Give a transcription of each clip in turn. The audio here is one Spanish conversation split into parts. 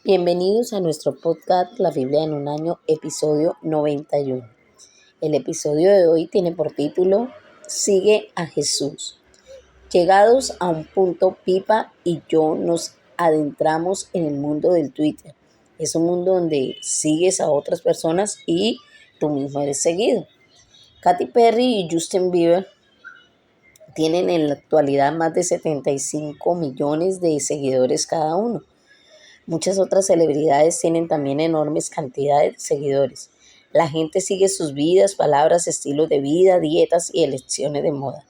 Bienvenidos a nuestro podcast La Biblia en un año, episodio 91. El episodio de hoy tiene por título Sigue a Jesús. Llegados a un punto, Pipa y yo nos adentramos en el mundo del Twitter. Es un mundo donde sigues a otras personas y tú mismo eres seguido. Katy Perry y Justin Bieber tienen en la actualidad más de 75 millones de seguidores cada uno. Muchas otras celebridades tienen también enormes cantidades de seguidores. La gente sigue sus vidas, palabras, estilos de vida, dietas y elecciones de moda.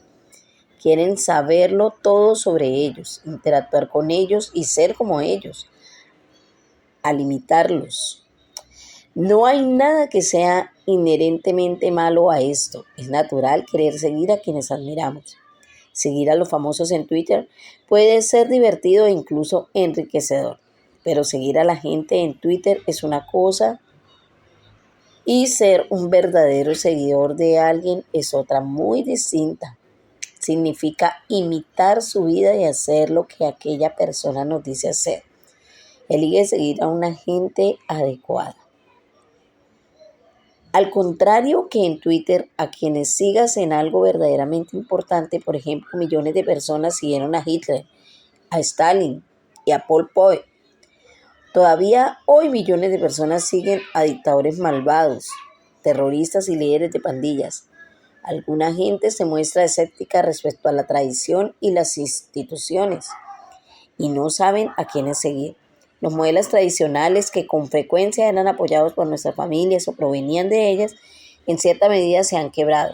Quieren saberlo todo sobre ellos, interactuar con ellos y ser como ellos, al imitarlos. No hay nada que sea inherentemente malo a esto. Es natural querer seguir a quienes admiramos. Seguir a los famosos en Twitter puede ser divertido e incluso enriquecedor. Pero seguir a la gente en Twitter es una cosa y ser un verdadero seguidor de alguien es otra muy distinta. Significa imitar su vida y hacer lo que aquella persona nos dice hacer. Elige seguir a una gente adecuada. Al contrario que en Twitter, a quienes sigas en algo verdaderamente importante, por ejemplo, millones de personas siguieron a Hitler, a Stalin y a Pol Pot. Todavía hoy millones de personas siguen a dictadores malvados, terroristas y líderes de pandillas. Alguna gente se muestra escéptica respecto a la tradición y las instituciones y no saben a quiénes seguir. Los modelos tradicionales que con frecuencia eran apoyados por nuestras familias o provenían de ellas, en cierta medida se han quebrado.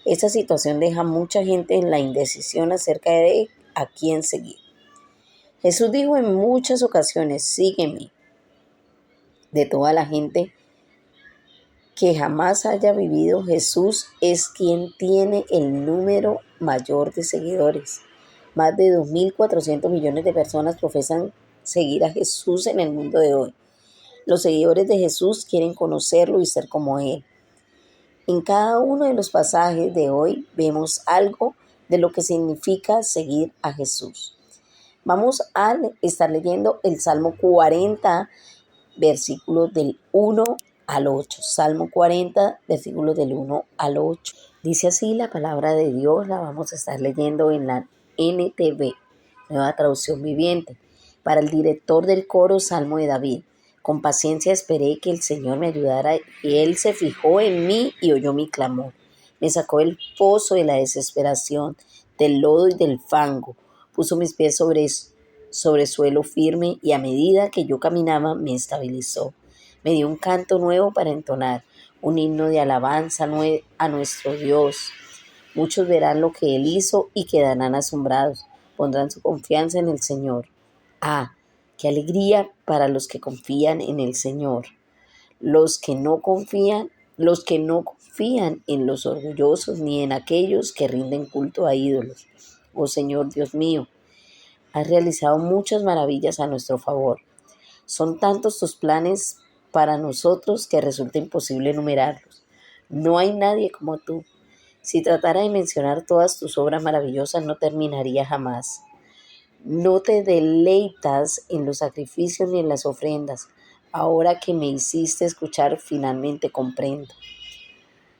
Esta situación deja a mucha gente en la indecisión acerca de a quién seguir. Jesús dijo en muchas ocasiones, sígueme. De toda la gente que jamás haya vivido, Jesús es quien tiene el número mayor de seguidores. Más de 2.400 millones de personas profesan seguir a Jesús en el mundo de hoy. Los seguidores de Jesús quieren conocerlo y ser como Él. En cada uno de los pasajes de hoy vemos algo de lo que significa seguir a Jesús. Vamos a estar leyendo el Salmo 40, versículos del 1 al 8. Salmo 40, versículos del 1 al 8. Dice así la palabra de Dios, la vamos a estar leyendo en la NTV, Nueva Traducción Viviente. Para el director del coro, Salmo de David. Con paciencia esperé que el Señor me ayudara y Él se fijó en mí y oyó mi clamor. Me sacó del pozo de la desesperación, del lodo y del fango. Puso mis pies sobre suelo firme y a medida que yo caminaba me estabilizó. Me dio un canto nuevo para entonar, un himno de alabanza a nuestro Dios. Muchos verán lo que Él hizo y quedarán asombrados. Pondrán su confianza en el Señor. ¡Ah, qué alegría para los que confían en el Señor! Los que no confían en los orgullosos ni en aquellos que rinden culto a ídolos. Oh Señor Dios mío, has realizado muchas maravillas a nuestro favor. Son tantos tus planes para nosotros que resulta imposible enumerarlos. No hay nadie como tú. Si tratara de mencionar todas tus obras maravillosas, no terminaría jamás. No te deleitas en los sacrificios ni en las ofrendas. Ahora que me hiciste escuchar, finalmente comprendo.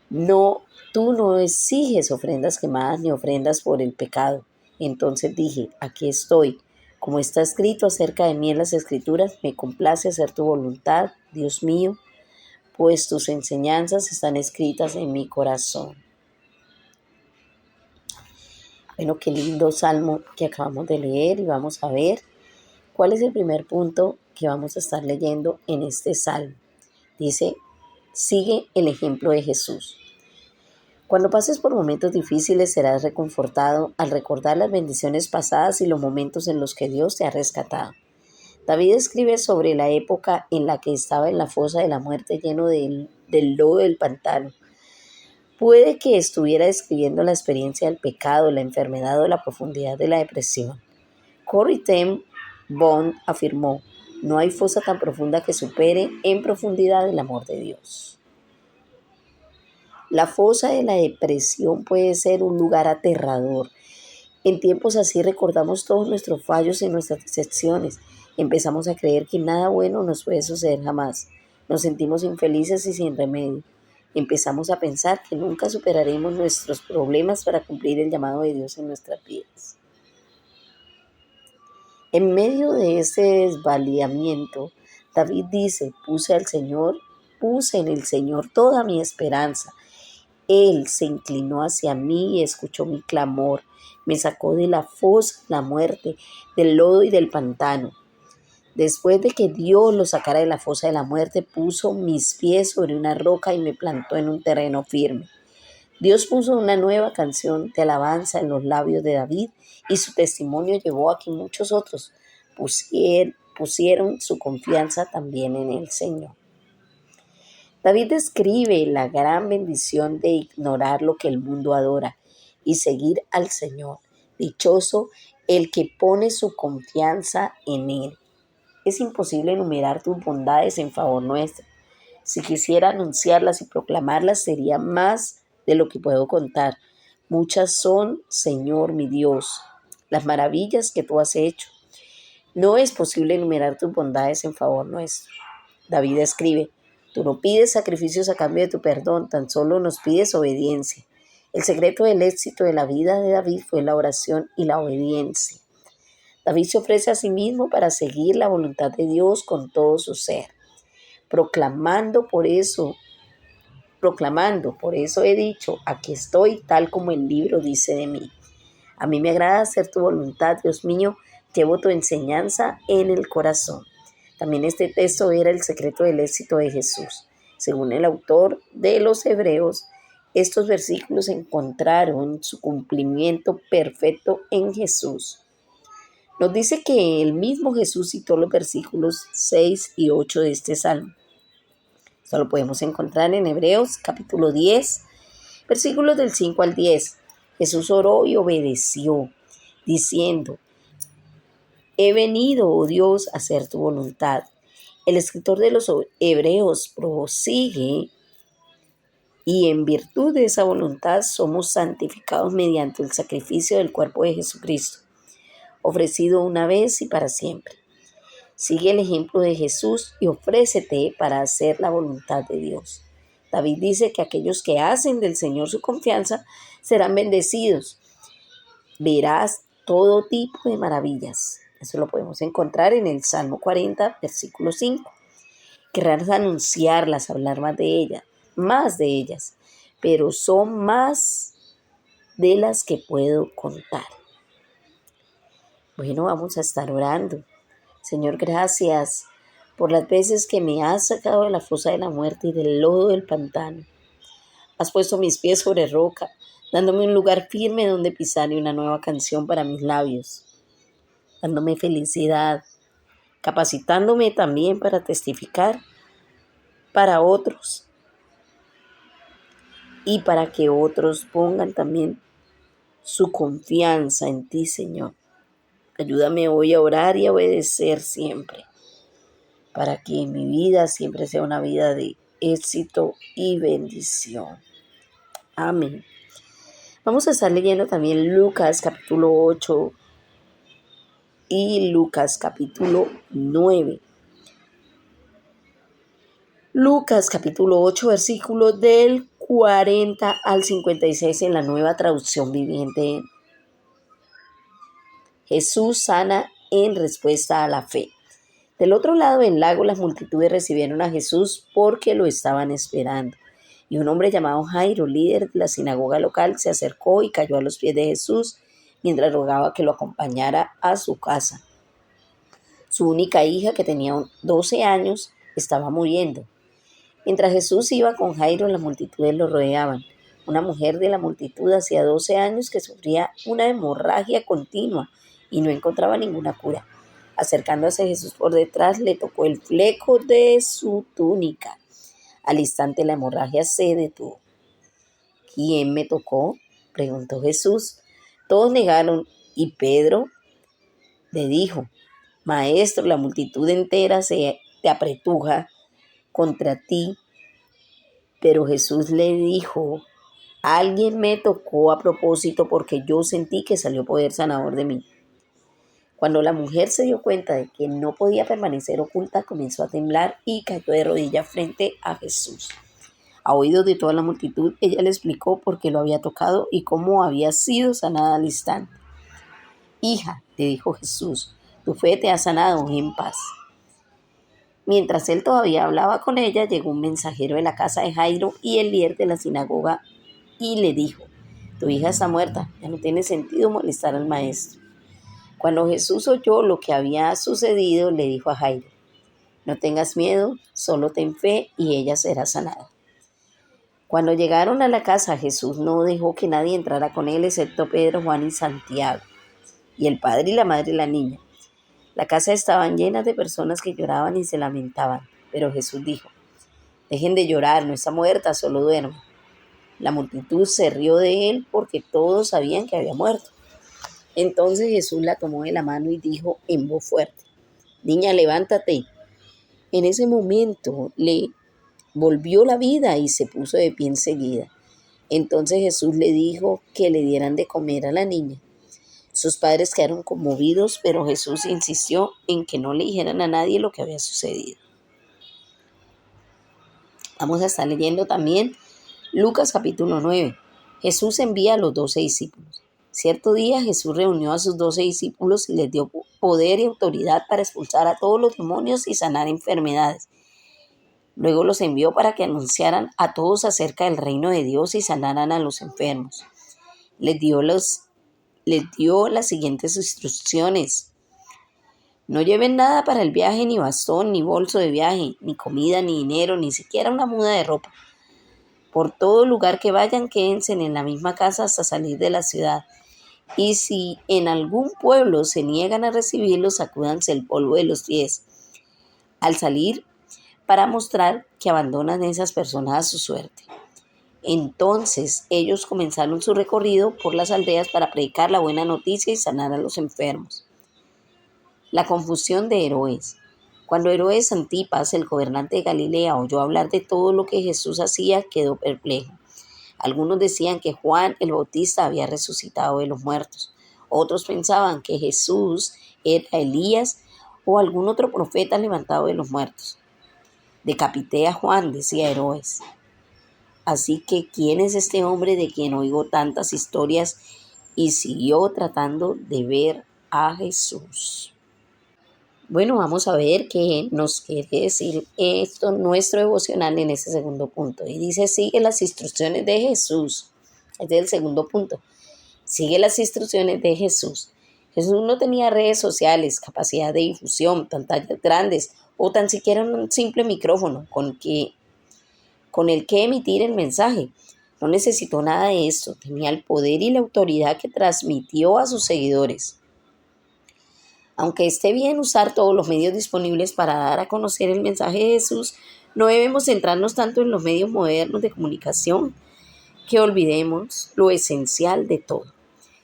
No, tú no exiges ofrendas quemadas ni ofrendas por el pecado. Entonces dije, aquí estoy. Como está escrito acerca de mí en las Escrituras, me complace hacer tu voluntad, Dios mío, pues tus enseñanzas están escritas en mi corazón. Bueno, qué lindo salmo que acabamos de leer y vamos a ver cuál es el primer punto que vamos a estar leyendo en este salmo. Dice, sigue el ejemplo de Jesús. Cuando pases por momentos difíciles serás reconfortado al recordar las bendiciones pasadas y los momentos en los que Dios te ha rescatado. David escribe sobre la época en la que estaba en la fosa de la muerte lleno del lodo del pantano. Puede que estuviera describiendo la experiencia del pecado, la enfermedad o la profundidad de la depresión. Corrie ten Boom afirmó, no hay fosa tan profunda que supere en profundidad el amor de Dios. La fosa de la depresión puede ser un lugar aterrador. En tiempos así recordamos todos nuestros fallos y nuestras decepciones Empezamos a creer que nada bueno nos puede suceder jamás. Nos sentimos infelices y sin remedio. Empezamos a pensar que nunca superaremos nuestros problemas para cumplir el llamado de Dios en nuestras vidas. En medio de ese desvalimiento, David dice, puse en el Señor toda mi esperanza. Él se inclinó hacia mí y escuchó mi clamor. Me sacó de la fosa de la muerte, del lodo y del pantano. Después de que Dios lo sacara de la fosa de la muerte, puso mis pies sobre una roca y me plantó en un terreno firme. Dios puso una nueva canción de alabanza en los labios de David y su testimonio llevó a que muchos otros pusieron su confianza también en el Señor. David describe la gran bendición de ignorar lo que el mundo adora y seguir al Señor. Dichoso el que pone su confianza en Él. Es imposible enumerar tus bondades en favor nuestro. Si quisiera anunciarlas y proclamarlas, sería más de lo que puedo contar. Muchas son, Señor mi Dios, las maravillas que tú has hecho. No es posible enumerar tus bondades en favor nuestro. David escribe, tú no pides sacrificios a cambio de tu perdón, tan solo nos pides obediencia. El secreto del éxito de la vida de David fue la oración y la obediencia. David se ofrece a sí mismo para seguir la voluntad de Dios con todo su ser, proclamando, por eso he dicho, aquí estoy tal como el libro dice de mí. A mí me agrada hacer tu voluntad, Dios mío, llevo tu enseñanza en el corazón. También este texto era el secreto del éxito de Jesús. Según el autor de los Hebreos, estos versículos encontraron su cumplimiento perfecto en Jesús. Nos dice que el mismo Jesús citó los versículos 6 y 8 de este salmo. Esto lo podemos encontrar en Hebreos capítulo 10, versículos del 5 al 10. Jesús oró y obedeció, diciendo, he venido, oh Dios, a hacer tu voluntad. El escritor de los Hebreos prosigue y en virtud de esa voluntad somos santificados mediante el sacrificio del cuerpo de Jesucristo, ofrecido una vez y para siempre. Sigue el ejemplo de Jesús y ofrécete para hacer la voluntad de Dios. David dice que aquellos que hacen del Señor su confianza serán bendecidos. Verás todo tipo de maravillas. Eso lo podemos encontrar en el Salmo 40, versículo 5. Querrás anunciarlas, hablar más de ellas, pero son más de las que puedo contar. Bueno, vamos a estar orando. Señor, gracias por las veces que me has sacado de la fosa de la muerte y del lodo del pantano. Has puesto mis pies sobre roca, dándome un lugar firme donde pisar y una nueva canción para mis labios, dándome felicidad, capacitándome también para testificar para otros y para que otros pongan también su confianza en ti, Señor. Ayúdame hoy a orar y a obedecer siempre, para que mi vida siempre sea una vida de éxito y bendición. Amén. Vamos a estar leyendo también Lucas capítulo 8 y Lucas capítulo 9. Lucas capítulo 8, versículos del 40 al 56 en la Nueva Traducción Viviente. Jesús sana en respuesta a la fe. Del otro lado del lago, las multitudes recibieron a Jesús porque lo estaban esperando. Y un hombre llamado Jairo, líder de la sinagoga local, se acercó y cayó a los pies de Jesús mientras rogaba que lo acompañara a su casa. Su única hija, que tenía 12 años, estaba muriendo. Mientras Jesús iba con Jairo, las multitudes lo rodeaban. Una mujer de la multitud hacía 12 años que sufría una hemorragia continua y no encontraba ninguna cura. Acercándose a Jesús por detrás, le tocó el fleco de su túnica. Al instante la hemorragia se detuvo. ¿Quién me tocó?, preguntó Jesús. Todos negaron y Pedro le dijo, Maestro, la multitud entera se te apretuja contra ti. Pero Jesús le dijo, alguien me tocó a propósito porque yo sentí que salió poder sanador de mí. Cuando la mujer se dio cuenta de que no podía permanecer oculta, comenzó a temblar y cayó de rodillas frente a Jesús. A oídos de toda la multitud, ella le explicó por qué lo había tocado y cómo había sido sanada al instante. Hija, le dijo Jesús, tu fe te ha sanado, en paz. Mientras él todavía hablaba con ella, llegó un mensajero de la casa de Jairo y el líder de la sinagoga y le dijo, tu hija está muerta, ya no tiene sentido molestar al maestro. Cuando Jesús oyó lo que había sucedido, le dijo a Jairo, no tengas miedo, solo ten fe y ella será sanada. Cuando llegaron a la casa, Jesús no dejó que nadie entrara con él, excepto Pedro, Juan y Santiago, y el padre y la madre de la niña. La casa estaban llenas de personas que lloraban y se lamentaban, pero Jesús dijo, dejen de llorar, no está muerta, solo duerme. La multitud se rió de él porque todos sabían que había muerto. Entonces Jesús la tomó de la mano y dijo en voz fuerte, niña, levántate. En ese momento le volvió la vida y se puso de pie enseguida. Entonces Jesús le dijo que le dieran de comer a la niña. Sus padres quedaron conmovidos, pero Jesús insistió en que no le dijeran a nadie lo que había sucedido. Vamos a estar leyendo también Lucas capítulo 9. Jesús envía a los 12 discípulos. Cierto día Jesús reunió a sus 12 discípulos y les dio poder y autoridad para expulsar a todos los demonios y sanar enfermedades. Luego los envió para que anunciaran a todos acerca del reino de Dios y sanaran a los enfermos. Les dio las siguientes instrucciones. No lleven nada para el viaje, ni bastón, ni bolso de viaje, ni comida, ni dinero, ni siquiera una muda de ropa. Por todo lugar que vayan, quédense en la misma casa hasta salir de la ciudad. Y si en algún pueblo se niegan a recibirlos, sacúdanse el polvo de los pies al salir para mostrar que abandonan a esas personas a su suerte. Entonces ellos comenzaron su recorrido por las aldeas para predicar la buena noticia y sanar a los enfermos. La confusión de Herodes. Cuando Herodes Antipas, el gobernante de Galilea, oyó hablar de todo lo que Jesús hacía, quedó perplejo. Algunos decían que Juan el Bautista había resucitado de los muertos. Otros pensaban que Jesús era Elías o algún otro profeta levantado de los muertos. Decapité a Juan, decía Herodes. Así que, ¿quién es este hombre de quien oigo tantas historias? Y siguió tratando de ver a Jesús. Bueno, vamos a ver qué nos quiere decir esto, nuestro devocional en ese segundo punto. Y dice, sigue las instrucciones de Jesús. Este es el segundo punto. Sigue las instrucciones de Jesús. Jesús no tenía redes sociales, capacidad de difusión, pantallas grandes o tan siquiera un simple micrófono con el que emitir el mensaje. No necesitó nada de esto. Tenía el poder y la autoridad que transmitió a sus seguidores. Aunque esté bien usar todos los medios disponibles para dar a conocer el mensaje de Jesús, no debemos centrarnos tanto en los medios modernos de comunicación que olvidemos lo esencial de todo.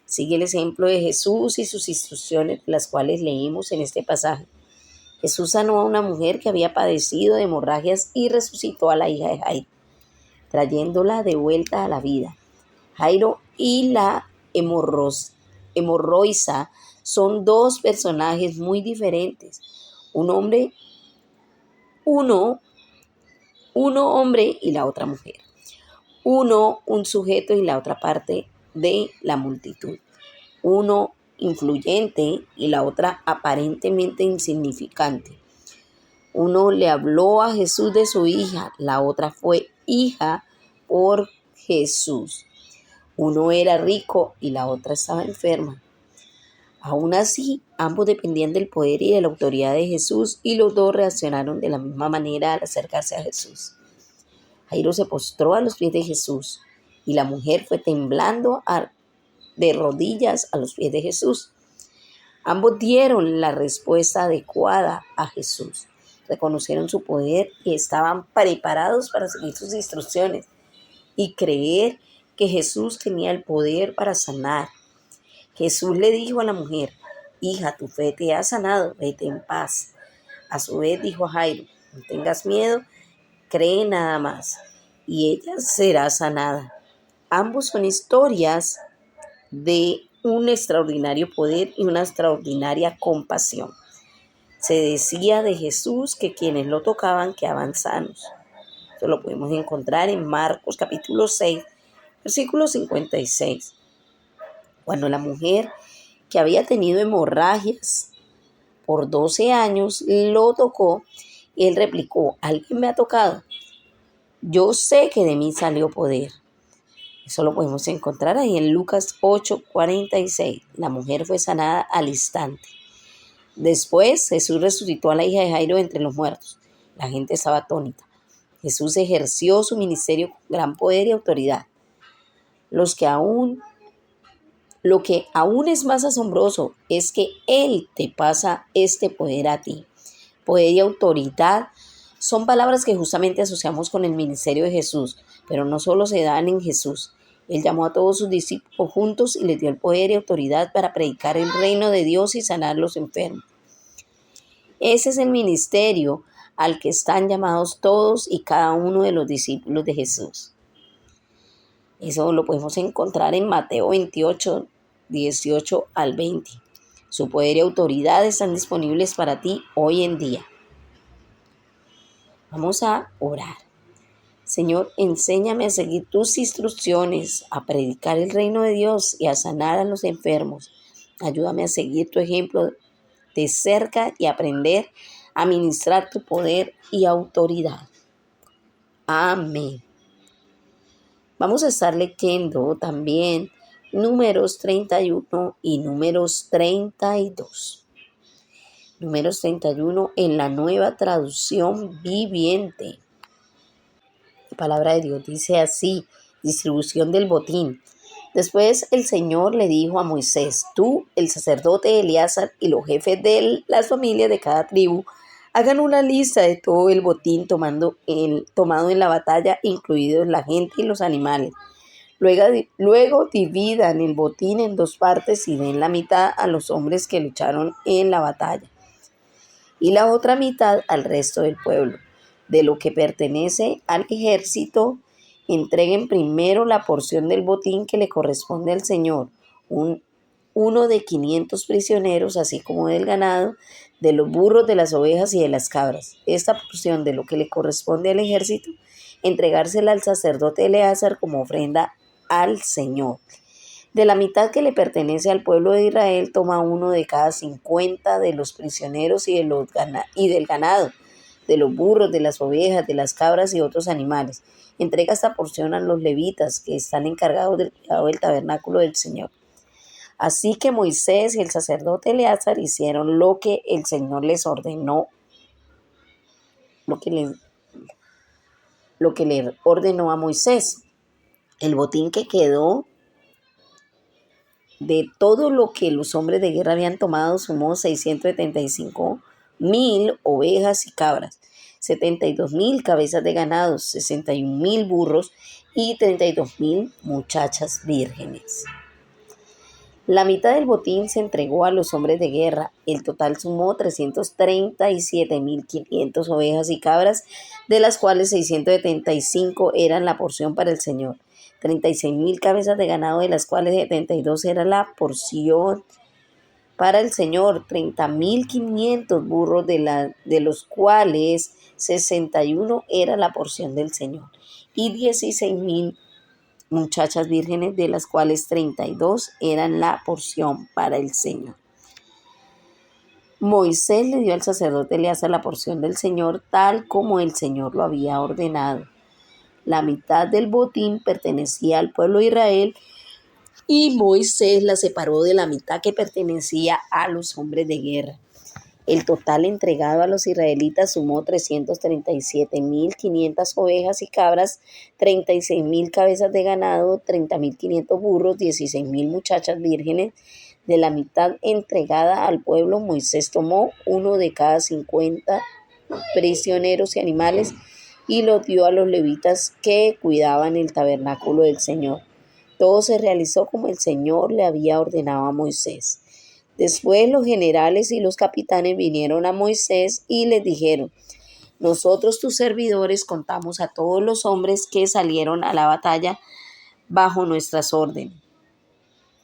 Sigue el ejemplo de Jesús y sus instrucciones, las cuales leímos en este pasaje. Jesús sanó a una mujer que había padecido de hemorragias y resucitó a la hija de Jairo, trayéndola de vuelta a la vida. Jairo y la hemorroísa son dos personajes muy diferentes. Uno hombre y la otra mujer. Uno un sujeto y la otra parte de la multitud. Uno influyente y la otra aparentemente insignificante. Uno le habló a Jesús de su hija, la otra fue hija por Jesús. Uno era rico y la otra estaba enferma. Aún así, ambos dependían del poder y de la autoridad de Jesús y los dos reaccionaron de la misma manera al acercarse a Jesús. Jairo se postró a los pies de Jesús y la mujer fue temblando de rodillas a los pies de Jesús. Ambos dieron la respuesta adecuada a Jesús. Reconocieron su poder y estaban preparados para seguir sus instrucciones y creer que Jesús tenía el poder para sanar. Jesús le dijo a la mujer, hija, tu fe te ha sanado, vete en paz. A su vez dijo a Jairo, no tengas miedo, cree nada más y ella será sanada. Ambos son historias de un extraordinario poder y una extraordinaria compasión. Se decía de Jesús que quienes lo tocaban quedaban sanos. Esto lo podemos encontrar en Marcos capítulo 6, versículo 56. Cuando la mujer que había tenido hemorragias por 12 años lo tocó, él replicó: ¿alguien me ha tocado? Yo sé que de mí salió poder. Eso lo podemos encontrar ahí en Lucas 8:46. La mujer fue sanada al instante. Después Jesús resucitó a la hija de Jairo entre los muertos. La gente estaba atónita. Jesús ejerció su ministerio con gran poder y autoridad. Lo que aún es más asombroso es que Él te pasa este poder a ti. Poder y autoridad son palabras que justamente asociamos con el ministerio de Jesús, pero no solo se dan en Jesús. Él llamó a todos sus discípulos juntos y les dio el poder y autoridad para predicar el reino de Dios y sanar a los enfermos. Ese es el ministerio al que están llamados todos y cada uno de los discípulos de Jesús. Eso lo podemos encontrar en Mateo 28, 18 al 20. Su poder y autoridad están disponibles para ti hoy en día. Vamos a orar. Señor, enséñame a seguir tus instrucciones, a predicar el reino de Dios y a sanar a los enfermos. Ayúdame a seguir tu ejemplo de cerca y aprender a ministrar tu poder y autoridad. Amén. Vamos a estar leyendo también Números 31 y Números 32. Números 31 en la Nueva Traducción Viviente. La palabra de Dios dice así: distribución del botín. Después el Señor le dijo a Moisés: tú, el sacerdote Eleazar y los jefes de las familias de cada tribu, hagan una lista de todo el botín tomado en la batalla, incluidos la gente y los animales. Luego dividan el botín en dos partes y den la mitad a los hombres que lucharon en la batalla y la otra mitad al resto del pueblo. De lo que pertenece al ejército, entreguen primero la porción del botín que le corresponde al Señor, uno de 500 prisioneros, así como del ganado, de los burros, de las ovejas y de las cabras. Esta porción de lo que le corresponde al ejército, entregársela al sacerdote Eleazar como ofrenda al Señor. De la mitad que le pertenece al pueblo de Israel, toma uno de cada 50 de los prisioneros y del ganado, de los burros, de las ovejas, de las cabras y otros animales. Entrega esta porción a los levitas, que están encargados del cuidado del tabernáculo del Señor. Así que Moisés y el sacerdote Eleazar hicieron lo que el Señor les ordenó, lo que le ordenó a Moisés. El botín que quedó de todo lo que los hombres de guerra habían tomado sumó 675,000 ovejas y cabras, 72,000 cabezas de ganado, 61,000 burros y 32,000 muchachas vírgenes. La mitad del botín se entregó a los hombres de guerra. El total sumó 337,500 ovejas y cabras, de las cuales 675 eran la porción para el Señor. 36,000 cabezas de ganado, de las cuales 72 era la porción para el Señor. 30,500 burros, de los cuales 61 era la porción del Señor. Y 16,000 muchachas vírgenes, de las cuales 32 eran la porción para el Señor. Moisés le dio al sacerdote Eleazar la porción del Señor, tal como el Señor lo había ordenado. La mitad del botín pertenecía al pueblo de Israel y Moisés la separó de la mitad que pertenecía a los hombres de guerra. El total entregado a los israelitas sumó 337,500 ovejas y cabras, 36,000 cabezas de ganado, 30,500 burros, 16,000 muchachas vírgenes. De la mitad entregada al pueblo, Moisés tomó uno de cada 50 prisioneros y animales y los dio a los levitas que cuidaban el tabernáculo del Señor. Todo se realizó como el Señor le había ordenado a Moisés. Después los generales y los capitanes vinieron a Moisés y les dijeron: nosotros, tus servidores, contamos a todos los hombres que salieron a la batalla bajo nuestras órdenes.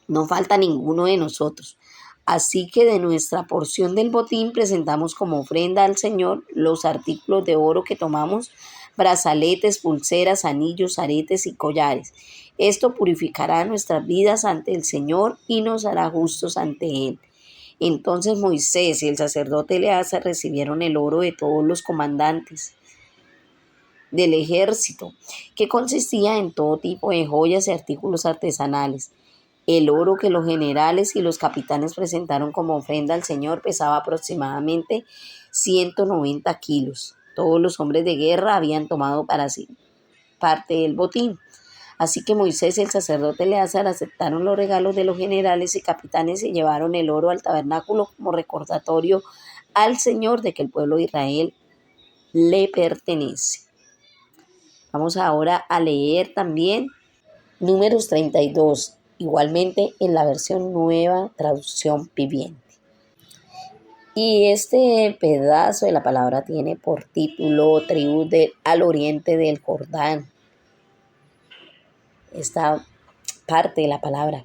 no falta ninguno de nosotros. Así que de nuestra porción del botín presentamos como ofrenda al Señor los artículos de oro que tomamos, brazaletes, pulseras, anillos, aretes y collares. Esto purificará nuestras vidas ante el Señor y nos hará justos ante Él. Entonces Moisés y el sacerdote Eleazar recibieron el oro de todos los comandantes del ejército, que consistía en todo tipo de joyas y artículos artesanales. El oro que los generales y los capitanes presentaron como ofrenda al Señor pesaba aproximadamente 190 kilos. Todos los hombres de guerra habían tomado para sí parte del botín. Así que Moisés y el sacerdote Eleazar aceptaron los regalos de los generales y capitanes y llevaron el oro al tabernáculo como recordatorio al Señor de que el pueblo de Israel le pertenece. Vamos ahora a leer también Números 32, igualmente en la versión Nueva Traducción Viviente. Y este pedazo de la palabra tiene por título Tribu al oriente del Jordán. Esta parte de la palabra,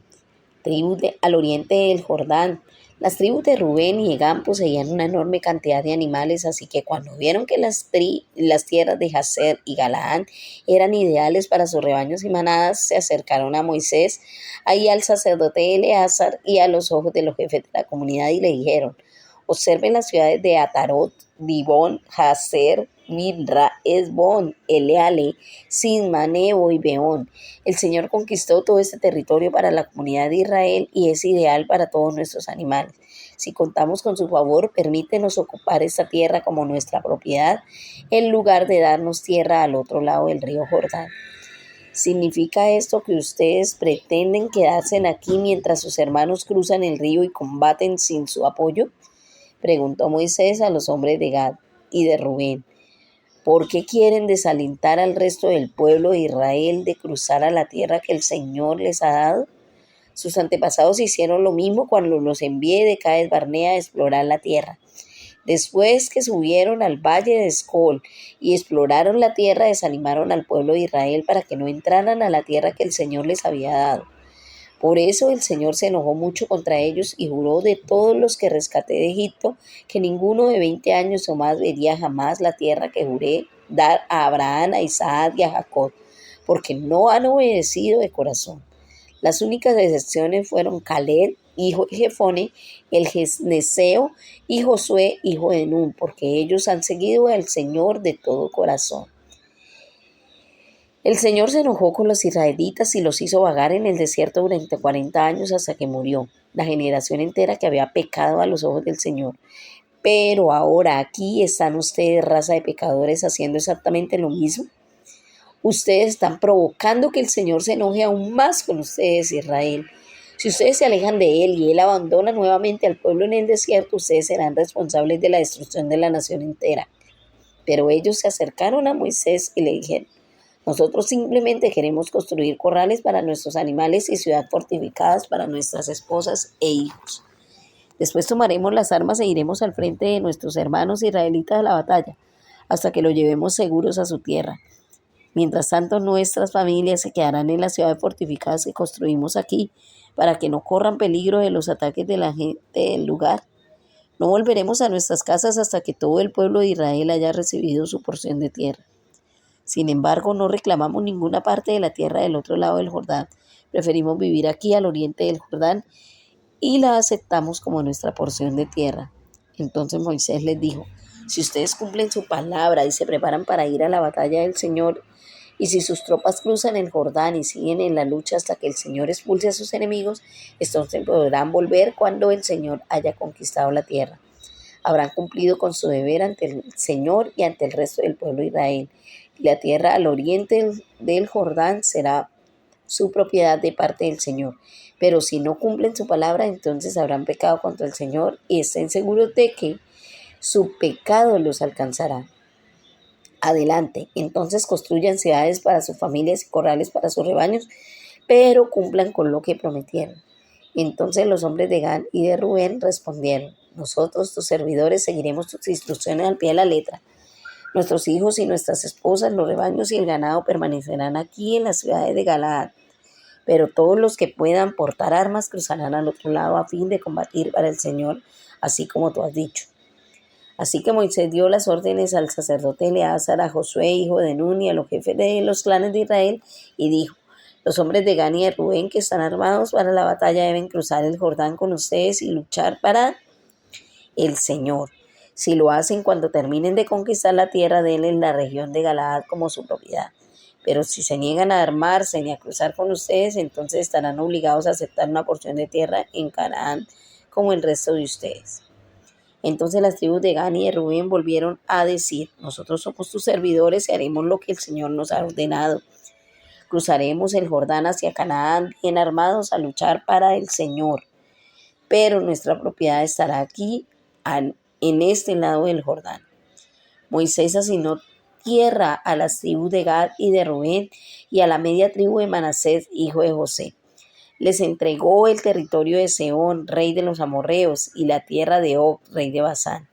tribu al oriente del Jordán. Las tribus de Rubén y Egán poseían una enorme cantidad de animales, así que cuando vieron que las tierras de Jazer y Galaad eran ideales para sus rebaños y manadas, se acercaron a Moisés, ahí al sacerdote Eleazar y a los ojos de los jefes de la comunidad y le dijeron: observen las ciudades de Atarot, Dibón, Jazer, Midra, Esbón, Eleale, Sisma, Nebo y Beón. El Señor conquistó todo este territorio para la comunidad de Israel y es ideal para todos nuestros animales. Si contamos con su favor, permítenos ocupar esta tierra como nuestra propiedad, en lugar de darnos tierra al otro lado del río Jordán. ¿Significa esto que ustedes pretenden quedarse aquí mientras sus hermanos cruzan el río y combaten sin su apoyo?, preguntó Moisés a los hombres de Gad y de Rubén. ¿Por qué quieren desalentar al resto del pueblo de Israel de cruzar a la tierra que el Señor les ha dado? Sus antepasados hicieron lo mismo cuando los envié de Cades Barnea a explorar la tierra. Después que subieron al valle de Escol y exploraron la tierra, desanimaron al pueblo de Israel para que no entraran a la tierra que el Señor les había dado. Por eso el Señor se enojó mucho contra ellos y juró de todos los que rescaté de Egipto que ninguno de 20 años o más vería jamás la tierra que juré dar a Abraham, a Isaac y a Jacob, porque no han obedecido de corazón. Las únicas excepciones fueron Caleb, hijo de Jefone, el Neseo, y Josué, hijo de Nun, porque ellos han seguido al Señor de todo corazón. El Señor se enojó con los israelitas y los hizo vagar en el desierto durante 40 años hasta que murió, la generación entera que había pecado a los ojos del Señor. Pero ahora aquí están ustedes, raza de pecadores, haciendo exactamente lo mismo. Ustedes están provocando que el Señor se enoje aún más con ustedes, Israel. Si ustedes se alejan de Él y Él abandona nuevamente al pueblo en el desierto, ustedes serán responsables de la destrucción de la nación entera. Pero ellos se acercaron a Moisés y le dijeron: nosotros simplemente queremos construir corrales para nuestros animales y ciudades fortificadas para nuestras esposas e hijos. Después tomaremos las armas e iremos al frente de nuestros hermanos israelitas a la batalla, hasta que los llevemos seguros a su tierra. Mientras tanto, nuestras familias se quedarán en las ciudades fortificadas que construimos aquí, para que no corran peligro de los ataques de la gente del lugar. No volveremos a nuestras casas hasta que todo el pueblo de Israel haya recibido su porción de tierra. Sin embargo, no reclamamos ninguna parte de la tierra del otro lado del Jordán. Preferimos vivir aquí al oriente del Jordán y la aceptamos como nuestra porción de tierra. Entonces Moisés les dijo: si ustedes cumplen su palabra y se preparan para ir a la batalla del Señor, y si sus tropas cruzan el Jordán y siguen en la lucha hasta que el Señor expulse a sus enemigos, entonces podrán volver cuando el Señor haya conquistado la tierra. Habrán cumplido con su deber ante el Señor y ante el resto del pueblo de Israel. Y la tierra al oriente del Jordán será su propiedad de parte del Señor. Pero si no cumplen su palabra, entonces habrán pecado contra el Señor y estén seguros de que su pecado los alcanzará. Adelante, entonces construyan ciudades para sus familias y corrales para sus rebaños, pero cumplan con lo que prometieron. Entonces los hombres de Gad y de Rubén respondieron: nosotros, tus servidores, seguiremos tus instrucciones al pie de la letra. Nuestros hijos y nuestras esposas, los rebaños y el ganado permanecerán aquí en las ciudades de Galaad. pero todos los que puedan portar armas cruzarán al otro lado a fin de combatir para el Señor, así como tú has dicho. Así que Moisés dio las órdenes al sacerdote Eleazar, a Josué, hijo de Nun, y a los jefes de los clanes de Israel, y dijo: los hombres de Gad y de Rubén que están armados para la batalla deben cruzar el Jordán con ustedes y luchar para el Señor. Si lo hacen cuando terminen de conquistar la tierra, denle la región de Galaad como su propiedad. Pero si se niegan a armarse ni a cruzar con ustedes, entonces estarán obligados a aceptar una porción de tierra en Canaán como el resto de ustedes. Entonces las tribus de Gad y de Rubén volvieron a decir: nosotros somos tus servidores y haremos lo que el Señor nos ha ordenado. Cruzaremos el Jordán hacia Canaán bien armados a luchar para el Señor. Pero nuestra propiedad estará aquí, en este lado del Jordán. Moisés asignó tierra a las tribus de Gad y de Rubén y a la media tribu de Manasés, hijo de José. Les entregó el territorio de Sehón, rey de los amorreos, y la tierra de Og, rey de Basán.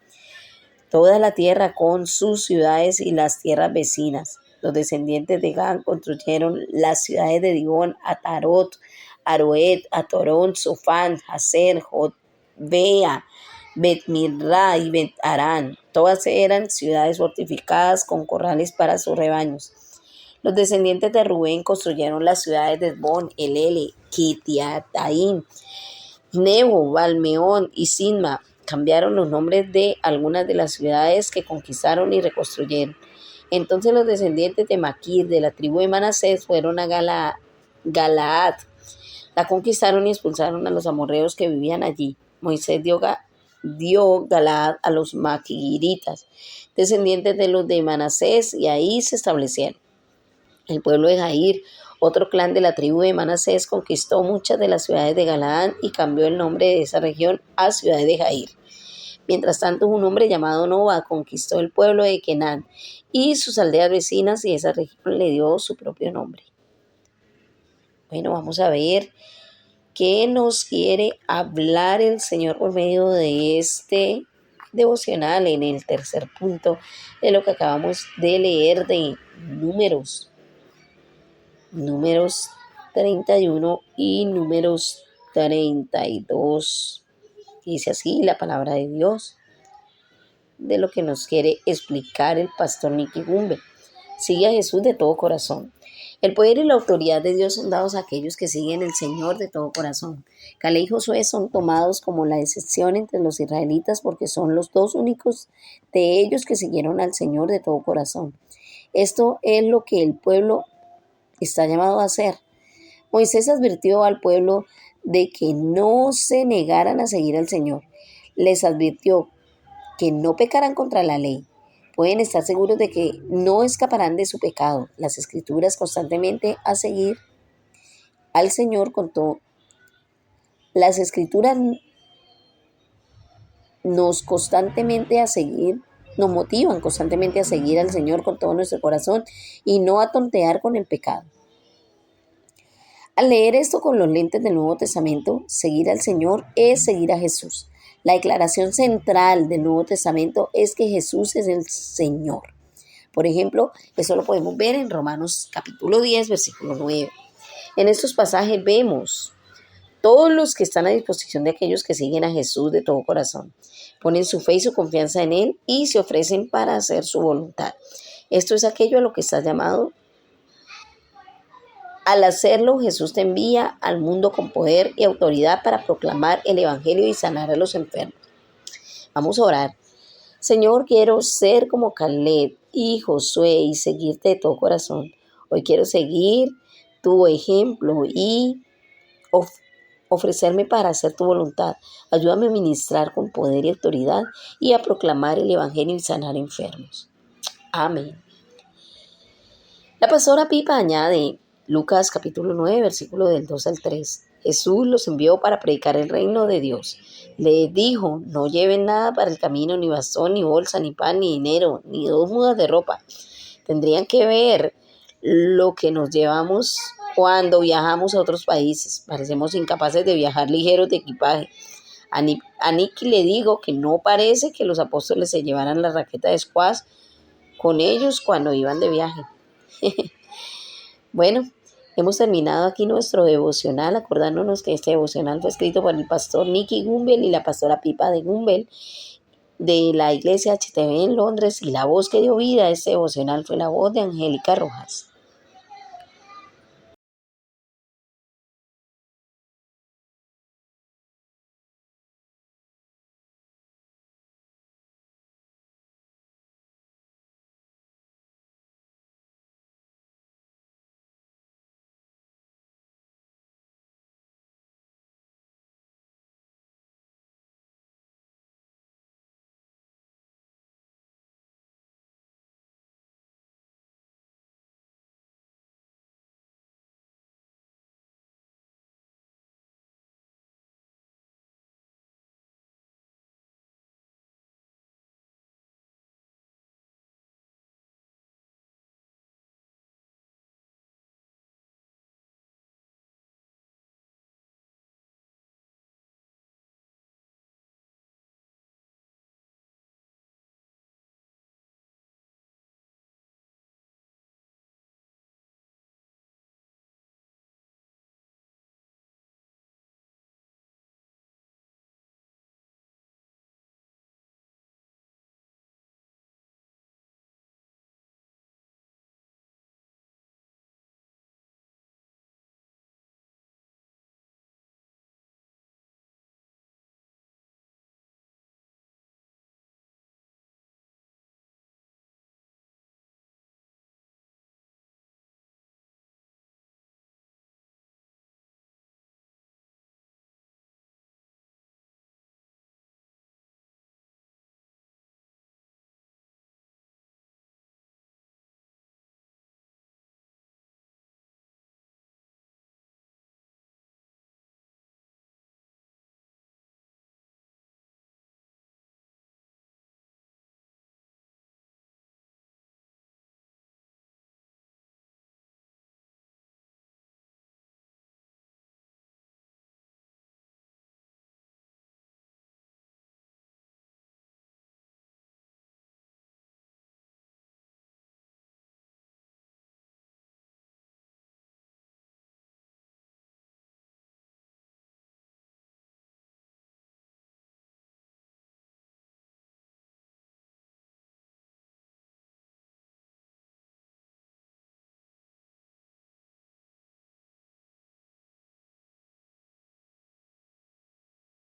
Toda la tierra con sus ciudades y las tierras vecinas. Los descendientes de Gad construyeron las ciudades de Dibón, Atarot, Aroet, Atorón, Sofán, Hazer, Jotbea, Bet-Mirra y Bet-Arán. Todas eran ciudades fortificadas con corrales para sus rebaños. Los descendientes de Rubén construyeron las ciudades de Esbón, Elele, Kitiataim, Nebo, Balmeón y Sinma. Cambiaron los nombres de algunas de las ciudades que conquistaron y reconstruyeron. Entonces los descendientes de Maquir, de la tribu de Manasés, fueron a Galaad. La conquistaron y expulsaron a los amorreos que vivían allí. Moisés dio Galaad a los maquiritas, descendientes de los de Manasés, y ahí se establecieron. El pueblo de Jair, otro clan de la tribu de Manasés, conquistó muchas de las ciudades de Galaad y cambió el nombre de esa región a ciudad de Jair. Mientras tanto, un hombre llamado Noba conquistó el pueblo de Kenán y sus aldeas vecinas, y esa región le dio su propio nombre. Bueno, vamos a ver qué nos quiere hablar el Señor por medio de este devocional en el tercer punto de lo que acabamos de leer de Números 31 y Números 32. Dice así la palabra de Dios, de lo que nos quiere explicar el pastor Nicky Gumbe. Sigue a Jesús de todo corazón. El poder y la autoridad de Dios son dados a aquellos que siguen al Señor de todo corazón. Caleb y Josué son tomados como la excepción entre los israelitas porque son los dos únicos de ellos que siguieron al Señor de todo corazón. Esto es lo que el pueblo está llamado a hacer. Moisés advirtió al pueblo de que no se negaran a seguir al Señor. Les advirtió que no pecaran contra la ley. Pueden estar seguros de que no escaparán de su pecado. Las Escrituras constantemente a seguir al Señor con todo. Las Escrituras nos motivan constantemente a seguir al Señor con todo nuestro corazón y no a tontear con el pecado. Al leer esto con los lentes del Nuevo Testamento, seguir al Señor es seguir a Jesús. La declaración central del Nuevo Testamento es que Jesús es el Señor. Por ejemplo, eso lo podemos ver en Romanos capítulo 10, versículo 9. En estos pasajes vemos todos los que están a disposición de aquellos que siguen a Jesús de todo corazón. Ponen su fe y su confianza en Él y se ofrecen para hacer su voluntad. Esto es aquello a lo que estás llamado. Al hacerlo, Jesús te envía al mundo con poder y autoridad para proclamar el Evangelio y sanar a los enfermos. Vamos a orar. Señor, quiero ser como Caleb y Josué y seguirte de todo corazón. Hoy quiero seguir tu ejemplo y ofrecerme para hacer tu voluntad. Ayúdame a ministrar con poder y autoridad y a proclamar el Evangelio y sanar enfermos. Amén. La pastora Pipa añade Lucas capítulo 9, versículo del 2 al 3. Jesús los envió para predicar el reino de Dios. Les dijo: no lleven nada para el camino, ni bastón, ni bolsa, ni pan, ni dinero, ni 2 mudas de ropa. Tendrían que ver lo que nos llevamos cuando viajamos a otros países. Parecemos incapaces de viajar ligeros de equipaje. A Nicky le digo que no parece que los apóstoles se llevaran la raqueta de squash con ellos cuando iban de viaje. Bueno, Hemos terminado aquí nuestro devocional, acordándonos que este devocional fue escrito por el pastor Nicky Gumbel y la pastora Pipa de Gumbel de la iglesia HTV en Londres, y la voz que dio vida a este devocional fue la voz de Angélica Rojas.